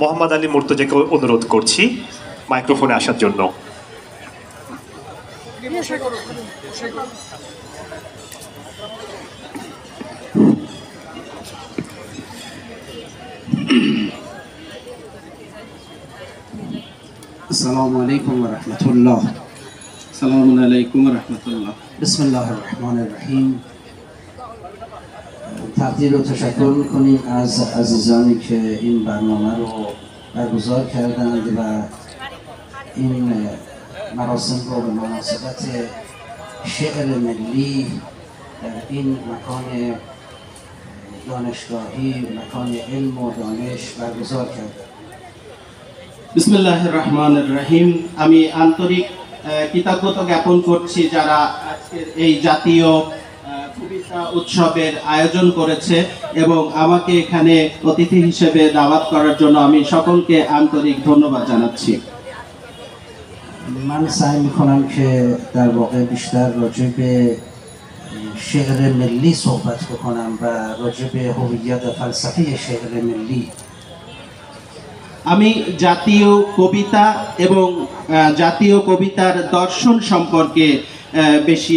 মোহাম্মদ আলী মুর্তজাকে অনুরোধ করছি মাইক্রোফোনে আসার জন্য। আসসালামু আলাইকুম ওয়া রাহমাতুল্লাহ। আসসালামু আলাইকুম ওয়া রাহমাতুল্লাহ। বিসমিল্লাহির রহমানির রহিম। تقدیر و تشکر میکنیم از عزیزانی که این برنامه رو برگزار کردند و این مراسم رو به مناسبت شعر ملی در این مکان دانشگاهی، مکان علم و دانش برگزار کردند. বিসমিল্লাহির রহমানির রহিম। আমি আন্তরিক কৃতজ্ঞতা জ্ঞাপন করছি যারা আজকের এই জাতীয় কবিতা উৎসবের আয়োজন করেছে এবং আমাকে এখানে অতিথি হিসেবে দাওয়াত করার জন্য আমি সকলকে আন্তরিক ধন্যবাদ জানাচ্ছি। من سعی میکنم که در واقع بیشتر راجع به شعر ملی صحبت بکنم و راجع به هویت و فلسفه شعر ملی. আমি জাতীয় কবিতা এবং জাতীয় কবিতার দর্শন সম্পর্কে বেশি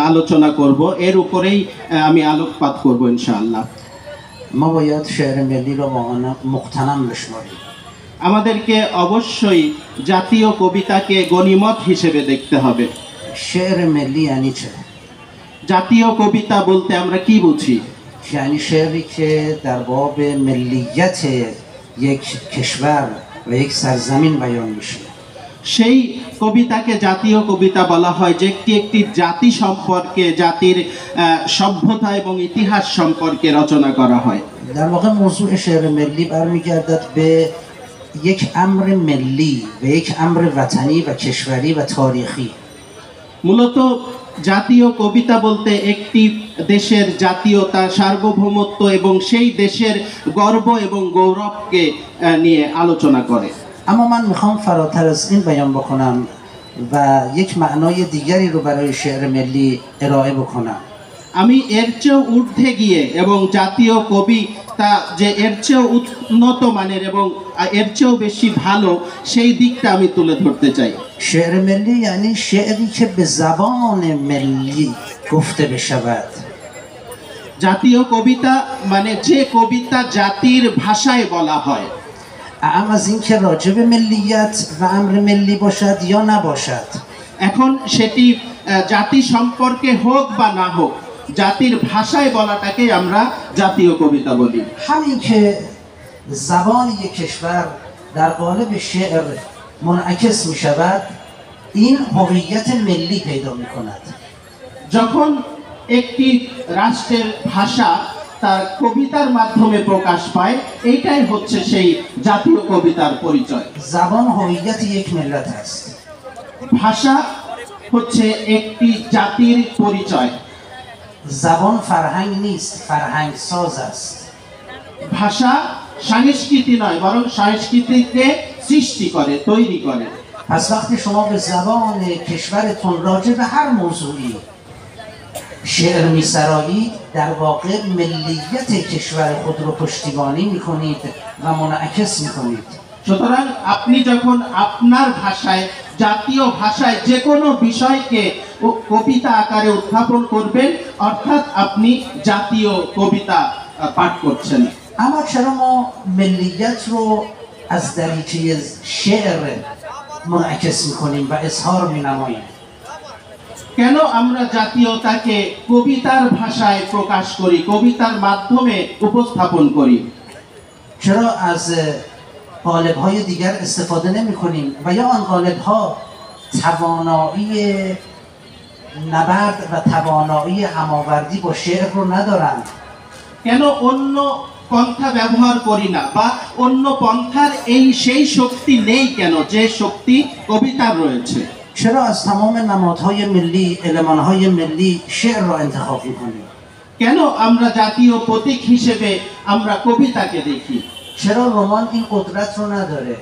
আলোচনা করব, এর উপরেই আমি আলোকপাত করব ইনশাআল্লাহ। ما باید شعر ملی رو مغتنم بشماریم. আমাদেরকে অবশ্যই জাতীয় কবিতাকে গনিমত হিসেবে দেখতে হবে। شعر ملی یعنی چه؟ জাতীয় কবিতা বলতে আমরা কি বুঝি؟ یعنی شعری که در باب ملیت یک کشور و یک سرزمین بیان میشه. সেই কবিতাকে জাতীয় কবিতা বলা হয় যেটি একটি জাতি সম্পর্কে, জাতির সভ্যতা এবং ইতিহাস সম্পর্কে রচনা করা হয়। در واقع موضوع شعر ملی برمیگردد به یک امر ملی و یک امر وطنی و کشوری و تاریخی. মূলত জাতীয় কবিতা বলতে একটি দেশের জাতীয়তা, সার্বভৌমত্ব এবং সেই দেশের গর্ব এবং গৌরবকে নিয়ে আলোচনা করে। اما من میخوام فراتر از این بیان بکنم و یک معنای دیگری رو برای شعر ملی ارائه بکنم. আমি এর চেয়েও ঊর্ধ্বে গিয়ে এবং জাতীয় কবিতা যে এর চেয়েও উন্নত মানের এবং এর চেয়েও বেশি ভালো সেই দিকটা আমি তুলে ধরতে চাই। شعر ملی یعنی شعری که به زبان ملی گفته بشود. জাতীয় কবিতা মানে যে কবিতা জাতির ভাষায় বলা হয়। اعم از این که راجع به ملیت و امر ملی باشد یا نباشد. এখন সেটি জাতি সম্পর্কে হোক বা না হোক, জাতির ভাষায় বলাটাকে আমরা জাতীয় কবিতা বলি। همین که زبان یک کشور در قالب شعر منعکس می شود این هویت ملی پیدا می کند. যখন একটি রাষ্ট্রের ভাষা তার কবিতার মাধ্যমে প্রকাশ পায়, এইটাই হচ্ছে সেই জাতীয় কবিতার পরিচয়। زبان هویت یک ملت است. ভাষা হচ্ছে একটি জাতির পরিচয়। زبان فرهنگ نیست، فرهنگ ساز است. ভাষা সংস্কৃতি নয়, বরং সংস্কৃতিকে সৃষ্টি করে, তৈরি করে। پس وقتی شما به زبان کشورتون راجع به هر موضوعی شعر می‌سرایید در واقع ملیت کشور خود رو پشتیبانی می‌کنید و منعکس می‌کنید. সুতরাং আপনি যখন আপনার ভাষায়, জাতীয় ভাষায় যে কোনো বিষয়কে কবিতা আকারে উত্থাপন করবেন, অর্থাৎ আপনি জাতীয় কবিতা পাঠ করছেন। اما چرا ما ملیت رو از دریچه شعر منعکس می‌کنیم و اظهار می‌نماییم؟ কেন আমরা জাতীয়তাকে কবিতার ভাষায় প্রকাশ করি, কবিতার মাধ্যমে উপস্থাপন করি? چرا از قالب‌های دیگر استفاده نمی‌کنیم و یا آن قالب‌ها توانایی نبرد و توانایی هماوردی با شعر رو ندارند؟ কেন অন্য পন্থা ব্যবহার করি না, বা অন্য পন্থার সেই শক্তি নেই কেন যে শক্তি কবিতার রয়েছে? چرا از تمام نمادهای ملی، المانهای ملی شعر را انتخاب می‌کنیم؟ কেন আমরা জাতীয় প্রতীক হিসেবে আমরা কবিতাকে দেখি? چرا رمان این قدرت رو نداره؟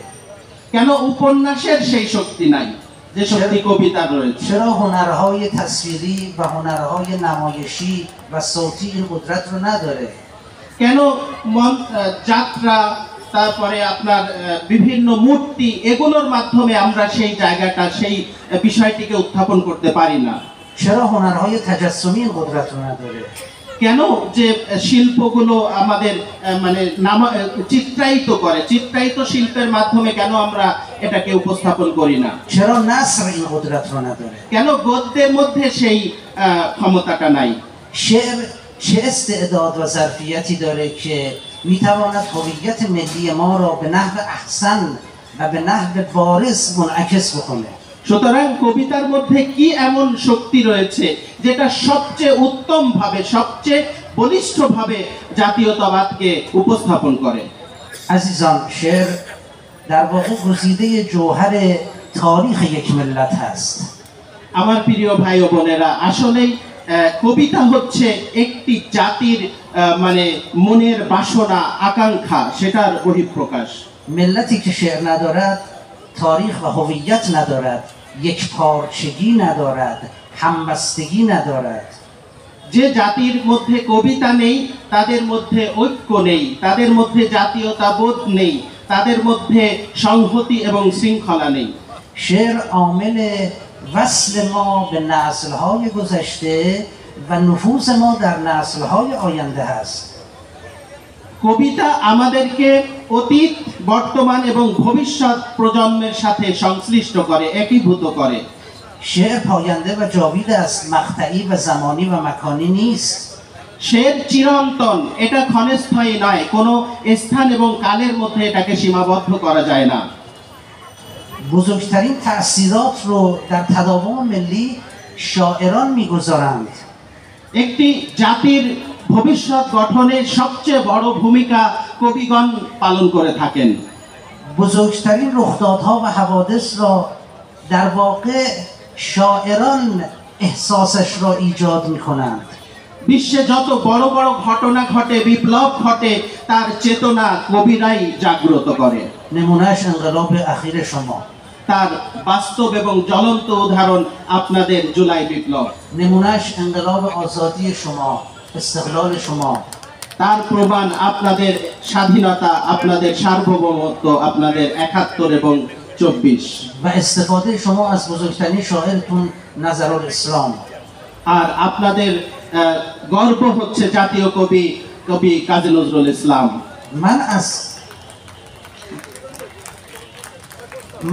কেন উপন্যাসের সেই শক্তি নাই যে শক্তি কবিতার রয়েছে? چرا هنرهای تصویری و هنرهای نمایشی و صوتی این قدرت رو نداره؟ কেন যাত্রা, তারপরে আপনার বিভিন্ন মূর্তি, এগুলোর মাধ্যমে আমরা সেই জায়গাটা, সেই বিষয়টিকে উত্থাপন করতে পারি না। چرا هنرهای تجسمی این قدرت رو نداره؟ কেন যে শিল্পগুলো আমাদের মানে চিত্রায়িত করে, চিত্রায়িত শিল্পের মাধ্যমে কেন আমরা এটাকে উপস্থাপন করি না? چرا نثر این قدرت رو نداره؟ কেন গদ্যের মধ্যে সেই ক্ষমতাটা নাই? شعر چه استعداد و ظرفیتی داره که میتواند هویت ملی ما را به نحو احسن و به نحو بارز منعکس بکنه؟ সুতরাং কবিতার মধ্যে কি এমন শক্তি রয়েছে যেটা সবচেয়ে উত্তম ভাবে, সবচেয়ে বলিষ্ঠ ভাবে জাতীয়তাবাদকে উপস্থাপন করে? عزیزان، شعر در واقع گزیده جوهر تاریخ یک ملت هست. আমার প্রিয় ভাই ও বোনেরা, আসলেই কবিতা হচ্ছে একটি জাতির মানে মনের বাসনা, আকাঙ্ক্ষা, সেটার বহিঃপ্রকাশ। ملتی که شعر ندارد، تاریخ و هویت ندارد، یک پارچگی ندارد، همبستگی ندارد. যে জাতির মধ্যে কবিতা নেই, তাদের মধ্যে ঐক্য নেই, তাদের মধ্যে জাতীয়তাবোধ নেই, তাদের মধ্যে সংহতি এবং শৃঙ্খলা নেই। شعر عامل وصل ما به نسل‌های گذشته و نفوذ ما در نسل‌های آینده است. কবিতা আমাদেরকে অতীত, বর্তমান এবং ভবিষ্যৎ প্রজন্মের সাথে সংশ্লিষ্ট করে, একীভূত করে। شعر پاینده و جاوید است، مقطعی و زمانی و مکانی نیست. শের চিরন্তন, এটা ক্ষণস্থায়ী নয়, কোনো স্থান এবং কালের মধ্যে এটাকে সীমাবদ্ধ করা যায় না। بزرگترین تأثیرات رو در تداوم ملی شاعران میگذارند. একটি জাতির ভবিষ্যৎ গঠনে সবচেয়ে বড় ভূমিকা কবিগণ পালন করে থাকেন। بزرگترین رخدادها و حوادث را در واقع شاعران احساسش را ایجاد میکنند. বিশ্বে যত বড় বড় ঘটনা ঘটে, বিপ্লব ঘটে, তার চেতনা কবিরাই জাগ্রত করে। نمونهش انقلاب اخیر شما، তার বাস্তব এবং জ্বলন্ত উদাহরণ আপনাদের জুলাই বিপ্লব। نمونهش انقلاب آزادی شما، استقلال شما. তার প্রমাণ আপনাদের স্বাধীনতা, আপনাদের সার্বভৌমত্ব, আপনাদের ৭১ এবং ২৪। و استفاده شما از بزرگترین شاعرتون نظرالاسلام. আর আপনাদের গর্ব হচ্ছে জাতীয় কবি কাজী নজরুল ইসলাম।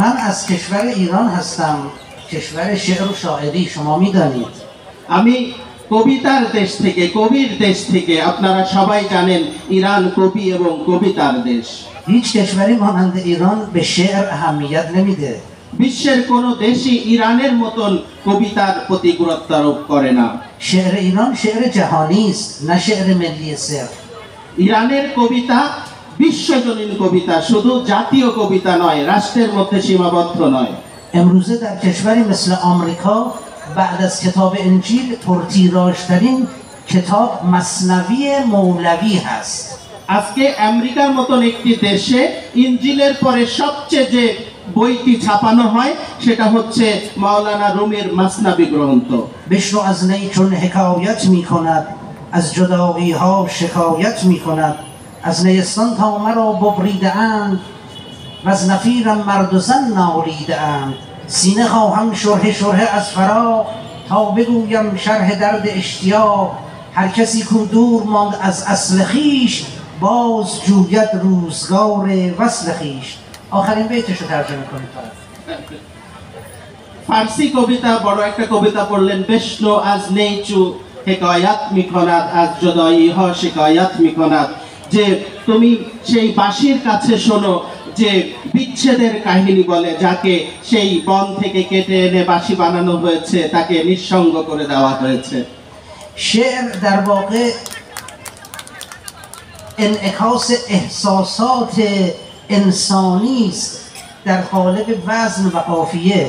من از کشور ایران هستم، کشور شعر و شاعری، شما میدانید. আমি কবিতার দেশ থেকে, কবির দেশ থেকে, আপনারা সবাই জানেন ইরান কবি এবং কবিতার দেশ। هیچ کشوری مانند ایران به شعر اهمیت نمیده. বিশ্বের কোনো দেশই ইরানের মতন কবিতার প্রতি গুরুত্ব আরোপ করে না। شعر ایران شعر جهانی است، نه شعر ملی صرف. ইরানের কবিতা বিশ্বজনীন কবিতা, শুধু জাতীয় কবিতা নয়, রাষ্ট্রের মধ্যে সীমাবদ্ধ নয়। امروزه در کشوری مثل آمریکا بعد از کتاب انجیل پرتیراژترین کتاب مثنوی مولوی هست. আজকে আমেরিকার মতন একটি দেশে ইনজিলের পরে সবচেয়ে যে বইটি ছাপানো হয় সেটা হচ্ছে মাওলানা রুমির মাসনাবি গ্রন্থ। بشنو از نی چون حکایت می کند، از جدایی ها شکایت می کند، از نیستان تا مرا ببریده اند و از نفیرم مرد و زن نالیده اند. سینه خواهم شرح شرح از فراق تا بگویم شرح درد اشتیاق. هر کسی کو دور ماند از اصل خویش، باز جوید روزگار وصل خویش. آخرین بیتش رو ترجمه کنید. ফার্সি কবিতা, বড় একটা কবিতা পড়লেন, বেশনো আজ নেইচু হেকায়াত মিকনাত আজ জদাই হ শিকায়াত মিকনাত, যে তুমি সেই বাঁশির কাছে শোনো যে বিচ্ছেদের কাহিনী বলে, যাকে সেই বন থেকে কেটে এনে বাঁশি বানানো হয়েছে, তাকে নিঃসঙ্গ করে দেওয়া হয়েছে। شعر در واقع انعکاس احساسات انسانی است در قالب وزن و قافیه.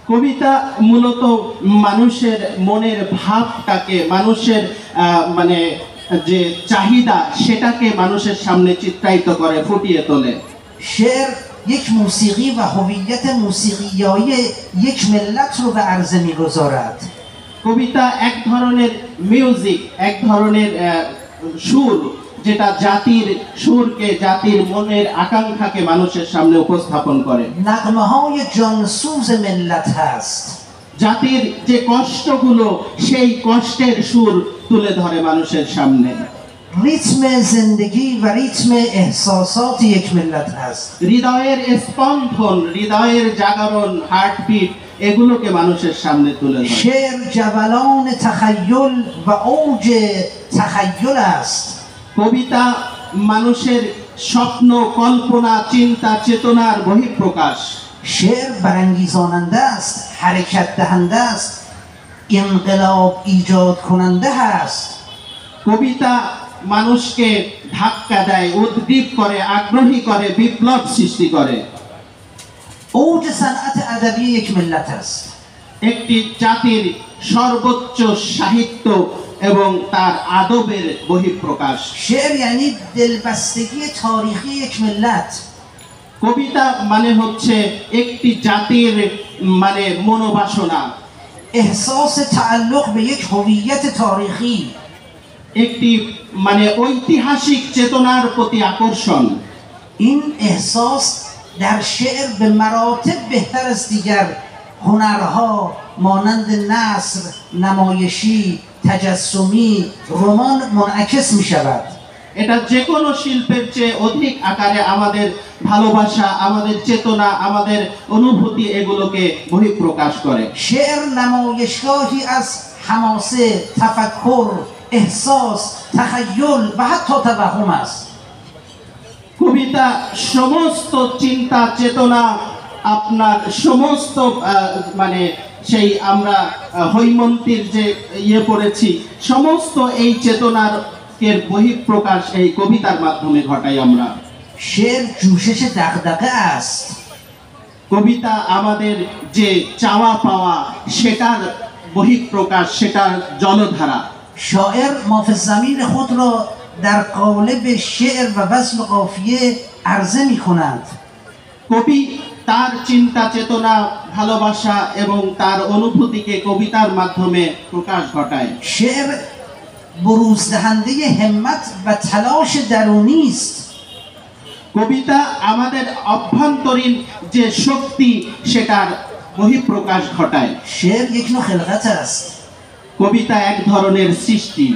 কবিতা মূলত মানুষের মনের ভাবটাকে, মানুষের মানে যে চাহিদা, সেটাকে মানুষের সামনে চিত্রায়িত করে, ফুটিয়ে তোলে। شعر یک موسیقی و هویت موسیقیایی یک ملت رو به عرضه می‌گذارد. কবিতা এক ধরনের মিউজিক, এক ধরনের সুর, যেটা জাতির সুরকে, জাতির মনের আকাঙ্ক্ষাকে মানুষের সামনে উপস্থাপন করে। نغمه های جانسوز ملت هست. জাতির যে কষ্টগুলো, সেই কষ্টের সুর তুলে ধরে মানুষের সামনে। ریتم زندگی و ریتم احساسات یک ملت هست. হৃদয়ের স্পন্দন, হৃদয়ের জাগরণ, হার্টবিট, এগুলোকে মানুষের সামনে তুলে ধরে। شعر جولان تخیل و اوج تخیل است. কবিতা মানুষের স্বপ্ন, কল্পনা, চিন্তা, চেতনার বহিঃপ্রকাশ। شعر برانگیزاننده است، حرکت دهنده است، انقلاب ایجاد کننده است. কবিতা মানুষকে ধাক্কা দেয়, উদ্দীপ করে, আগ্রহী করে, বিপ্লব সৃষ্টি করে। اوج صنعت ادبی یک ملت است. একটি জাতির সর্বোচ্চ সাহিত্য এবং তার আদবের বহিঃপ্রকাশ। شعر یعنی دلبستگی تاریخی یک ملت. কবিতা মানে হচ্ছে একটি জাতির মানে মনোবাসনা, احساس تعلق به یک هویت تاریخی. একটি মানে ঐতিহাসিক চেতনার প্রতি আকর্ষণ। این احساس در شعر به مراتب بهتر از دیگر هنرها مانند نثر، نمایشی، تجسمی، رمان منعکس می شود. এটা যে কোনো শিল্পের চেয়ে অধিক আকারে আমাদের ভালোবাসা, আমাদের চেতনা, আমাদের অনুভূতি এগুলোকে বহিঃপ্রকাশ করে। شعر نمایشگاهی از حماسه، تفکر، احساس، تخیل و حتی توهم است. কবিতা সমস্ত চিন্তা, চেতনা, আপনার সমস্ত মানে সেই আমরা হৈমন্তীর যে পড়েছি, সমস্ত এই চেতনার বহিঃপ্রকাশ এই কবিতার মাধ্যমে ঘটাই আমরা। شعر جوشش دغدغه است. কবিতা আমাদের যে চাওয়া পাওয়া, সেটার বহিঃপ্রকাশ, সেটার জলধারা। شاعر ماف الضمیر خود را در قالب شعر و وزن و قافیه عرضه می کند. কবি তার চিন্তা, চেতনা, ভালোবাসা এবং তার অনুভূতিকে কবিতার মাধ্যমে প্রকাশ ঘটায়। شعر بروز دهنده همت و تلاش درونی است. কবিতা আমাদের অভ্যন্তরীণ যে শক্তি, সেটার বহিঃপ্রকাশ ঘটায়। شعر یک نوع خلقت است. কবিতা এক ধরনের সৃষ্টি।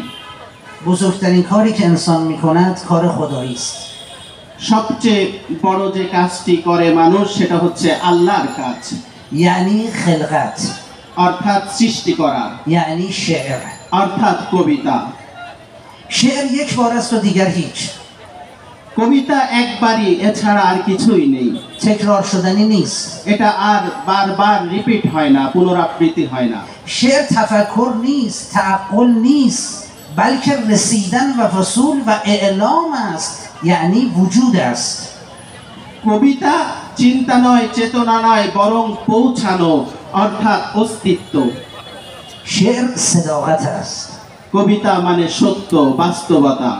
بزرگترین کاری که انسان می کند کار خدایی است. সবচেয়ে বড় যে কাজটি করে মানুষ, সেটা হচ্ছে আল্লাহর কাজ, یعنی خلقت، অর্থাৎ সৃষ্টি করা, یعنی شعر. অর্থাৎ কবিতা। شعر یک بار است و دیگر هیچ. কবিতা একবারই, এছাড়া আর কিছুই নেই। تکرار شدنی نیست. এটা আর বারবার রিপিট হয় না, পুনরাবৃত্তি হয় না। شعر تفکر نیست، تعقل نیست، بلکه رسیدن و وصول و اعلام است، یعنی وجود است. কবিতা চিন্তা নয়, চেতনা নয়, বরং পৌঁছানো, অর্থাৎ অস্তিত্ব। شعر صداقت است. কবিতা মানে সত্য, বাস্তবতা।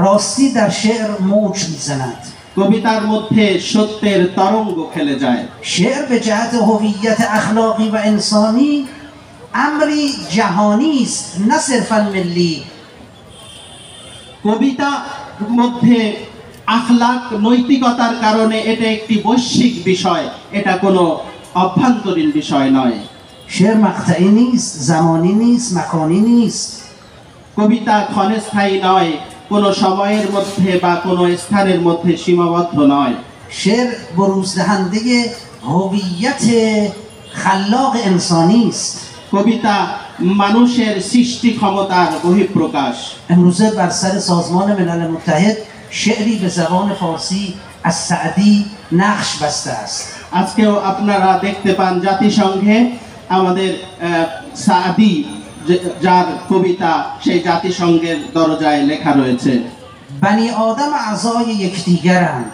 راستی در شعر موج میزند. কবিতার মধ্যে সত্যের তরঙ্গ খেলে যায়। شعر به جهت هویت اخلاقی و انسانی امری جهانی است، نه صرفا ملی. কবিতা মধ্যে আখলাক, নৈতিকতার কারণে এটা একটি বৈশ্বিক বিষয়, এটা কোনো অভ্যন্তরীণ বিষয় নয়। شعر مقطعی نیست، زمانی نیست، مکانی نیست. কবিতা ক্ষণস্থায়ী নয়, কোনো সময়ের মধ্যে বা কোনো স্থানের মধ্যে সীমাবদ্ধ নয়। شعر بروز دهنده هویت خلاق انسانی است. কবিতা মানুষের সৃষ্টি ক্ষমতার বহিঃপ্রকাশ। امروزه بر سر سازمان ملل متحد شعری به زبان فارسی از سعدی نقش بسته است. আজকেও আপনারা দেখতে পান জাতিসংঘে আমাদের সাদি, যার কবিতা সেই জাতিসংঘের দরজায় লেখা রয়েছে। بنی آدم اعضای یکدیگرند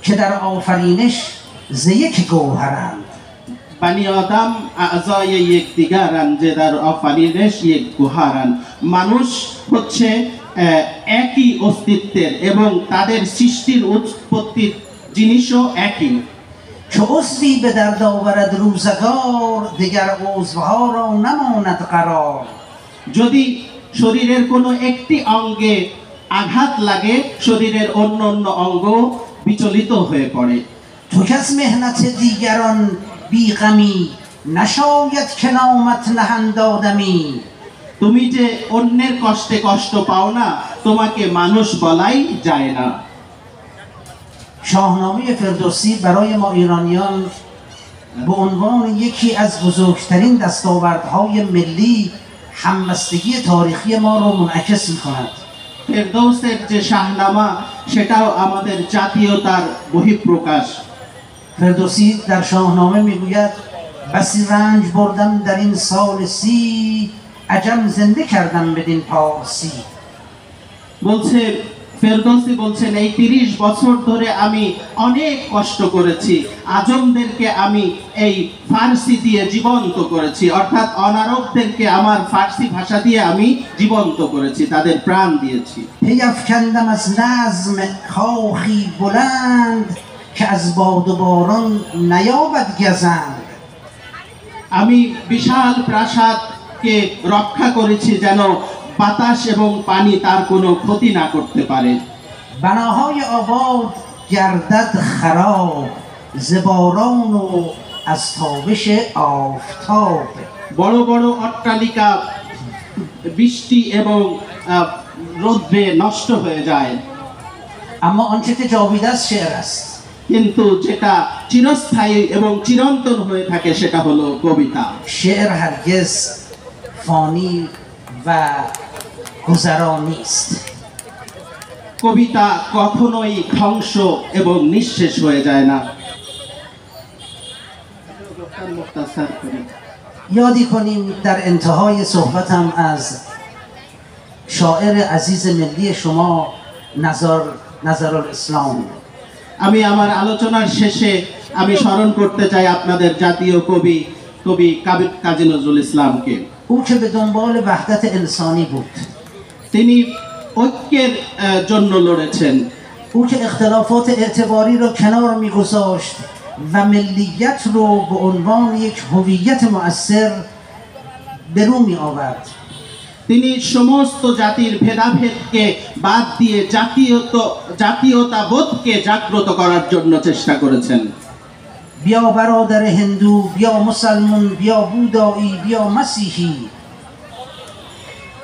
که در آفرینش ز یک گوهرند. বানি আদম আযায় ইকতিগারান, যে দার আফারিনেশ এক গুহারান। মানুষ হচ্ছে একই অস্তিত্বের এবং তাদের সৃষ্টির উৎপত্তির জিনিসও একই। که عضوی به درد آورد روزگار، دیگر عضوها را نماند قرار. যদি শরীরের কোনো একটি অঙ্গে আঘাত লাগে শরীরের অন্য অন্য অঙ্গ বিচলিত হয়ে পড়ে। تو کز مهنت دیگران بیغمی نشاید که نامت نهند آدمی তুমি যে অন্যের কষ্টে কষ্ট পাও না, তোমাকে মানুষ বলাই যায় না। شاهنامه فردوسی برای ما ایرانیان به عنوان یکی از بزرگترین دستاوردهای ملی همبستگی تاریخی ما را منعکس می‌کند. ফেরদৌসের যে শাহনামা, সেটাও আমাদের জাতীয়তার বহিঃপ্রকাশ। فردوسی در شاهنامه میگوید بسی رنج بردم در این سال سی عجم زنده کردم بدین پارسی বলছে ফেরদৌসি বলছেন, এই 30 বছর ধরে আমি অনেক কষ্ট করেছি, আজমদেরকে আমি এই ফার্সি দিয়ে জীবন্ত করেছি, অর্থাৎ অনারবদেরকে আমার ফার্সি ভাষা দিয়ে আমি জীবন্ত করেছি, তাদের প্রাণ দিয়েছি। پیفکندم از نظم کاخی بلند که از باد و باران نیابد گزند আমি বিশাল প্রাসাদকে রক্ষা করেছি যেন বাতাস এবং পানি তার কোনো ক্ষতি না করতে পারে। بناهای آباد گردد خراب ز باران و از تابش آفتاب বড় বড় অট্টালিকা বৃষ্টি এবং রৌদ্রে নষ্ট হয়ে যায়, اما آنچه که جاویده است شعر است কিন্তু যেটা চিরস্থায়ী এবং চিরন্তন হয়ে থাকে সেটা হলো কবিতা। شعر هرگز فانی و گذرا نیست কবিতা কখনোই ধ্বংস এবং নিঃশেষ হয়ে যায় না। یادی کنیم در انتهای صحبتم از شاعر عزیز ملی شما نظرالاسلام আমি আমার আলোচনার শেষে আমি স্মরণ করতে চাই আপনাদের জাতীয় কবি কাজী নজরুল ইসলামকে। او که به دنبال وحدت انسانی بود তিনি ঐক্যের জন্য লড়েছেন। او که اختلافات اعتباری را کنار می‌گذاشت و ملیت رو به عنوان یک هویت مؤثر به رو می‌آورد তিনি সমস্ত জাতির ভেদাভেদকে বাদ দিয়ে জাতীয়তাবোধকে জাগ্রত করার জন্য চেষ্টা করেছেন। بیا برادر هندو بیا مسلمان بیا بودایی بیا مسیحی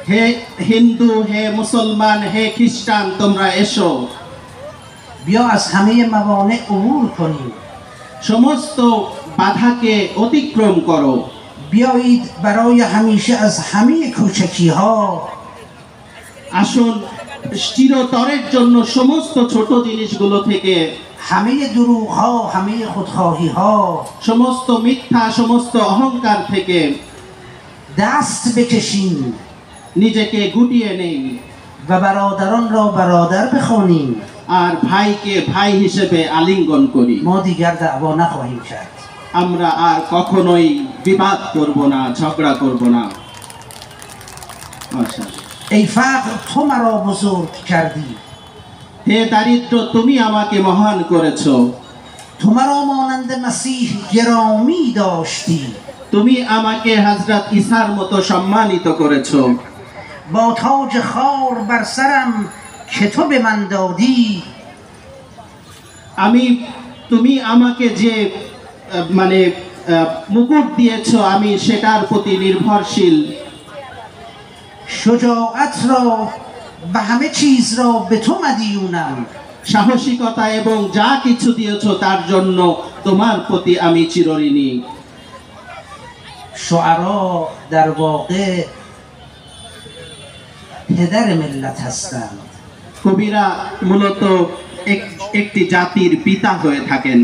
হে হিন্দু, হে মুসলমান, হে খ্রিস্টান, তোমরা এসো, بیا از همه موانع عبور کنیم সমস্ত বাধাকে অতিক্রম করো। بیایید برای همیشه از همه کوچکی ها আসুন চিরতরের জন্য সমস্ত ছোট জিনিসগুলো থেকে, همه دروغ ها همه خودخواهی ها সমস্ত মিথ্যা, সমস্ত অহংকার থেকে دست بکشیم নিজেকে গুটিয়ে নেই و برادران را برادر بخوانیم আর ভাইকে ভাই হিসেবে আলিঙ্গন করি। ما دیگر دعوا نخواهیم کرد আমরা আর কখনোই বিবাদ করব না, ঝগড়া করব না। ای فقر تو مرا بزرگ کردی হে দারিদ্র, তুমি আমাকে মহান করেছো, تو مرا مانند مسیح گرامی داشتی তুমি আমাকে হযরত ঈসার মতো সম্মানিত করেছো। با تاج خار بر سرم که تو به من دادی তুমি আমাকে যে মুকুট দিয়েছো, আমি সেটার প্রতি নির্ভরশীল। شجاعت را و همه چیز را به تو مدیونم সাহসিকতা এবং যা কিছু দিয়েছো তার জন্য তোমার প্রতি আমি চিরঋণী। شعرا در واقع پدر ملت هستند কবিরা মূলত একটি জাতির পিতা হয়ে থাকেন।